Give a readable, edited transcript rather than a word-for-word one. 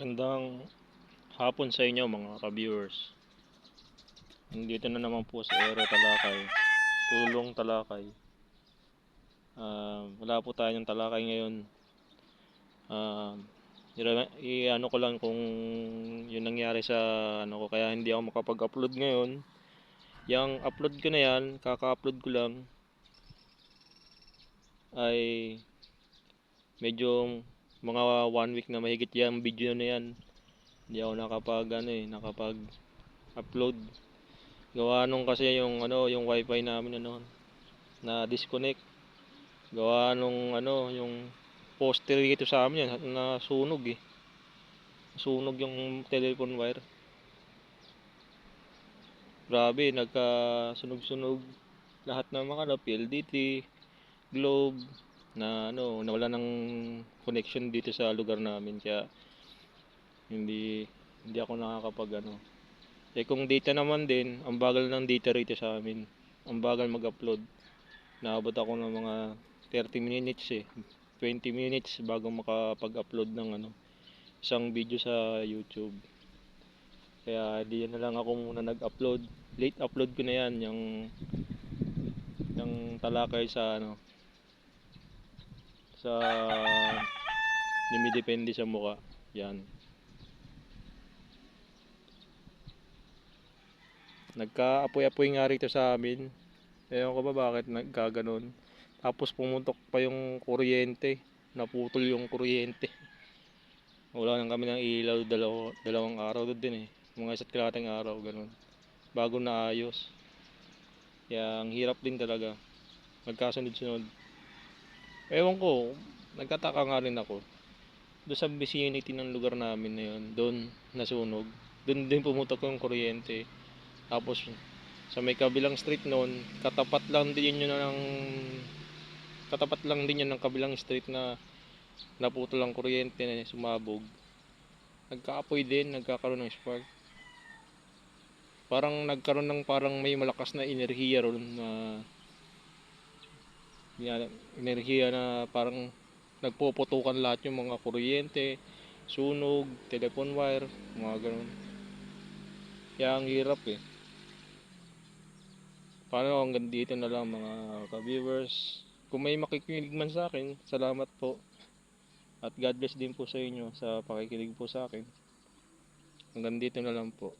Magandang hapon sa inyo mga ka-viewers. Nandito na naman po sa Aero Talakay, Tulong Talakay. Wala po tayong talakay ngayon. Uh, I-ano ko lang kung yun nangyari sa ano ko, kaya hindi ako makapag-upload ngayon. Yang upload ko na yan, kaka-upload ko lang ay medyo mga 1 week na mahigit yung video na yan. Hindi ako nakapag-upload. Gawa nung kasi yung wifi namin na disconnect. Gawa nung yung poster dito sa amin yan na sunog eh. Sunog yung telephone wire. Grabe, nagka-sunog-sunog lahat ng mga PLDT, Globe na nawala ng connection dito sa lugar namin, kaya hindi ako kung data naman din, ang bagal ng data rito sa amin. Ang bagal mag-upload. Naabot ako ng mga 30 minutes 20 minutes bago makapag-upload ng isang video sa YouTube. Kaya di na lang ako muna nag-upload. Late upload ko na yan, yung talakay sa dumidepende sa mukha. Yan. Nagka-apoy-apoy nga rito sa amin. Ewan ko ba bakit nagkaganon. Tapos pumutok pa yung kuryente. Naputol yung kuryente. Wala nang kami ng ilaw dalawang araw doon din eh. Mga isa't kalahating araw, ganun. Bago naayos. Kaya ang hirap din talaga. Magkasunod-sunod. Ewan ko, nagtataka nga rin ako. Doon sa vicinity ng lugar namin na yun, doon nasunog. Doon din pumutok yung kuryente. Tapos sa may kabilang street noon, katapat lang din yun ng kabilang street na naputol ang kuryente na sumabog. Nagkaapoy din, nagkakaroon ng spark. Parang nagkaroon ng parang may malakas na enerhiya ron enerhiya na parang nagpuputukan lahat yung mga kuryente, sunog, telephone wire, mga ganun. Kaya ang hirap eh. Paano hanggang dito na lang mga ka-viewers. Kung may makikinig man sa akin, salamat po. At God bless din po sa inyo sa pakikinig po sa akin. Hanggang dito na lang po.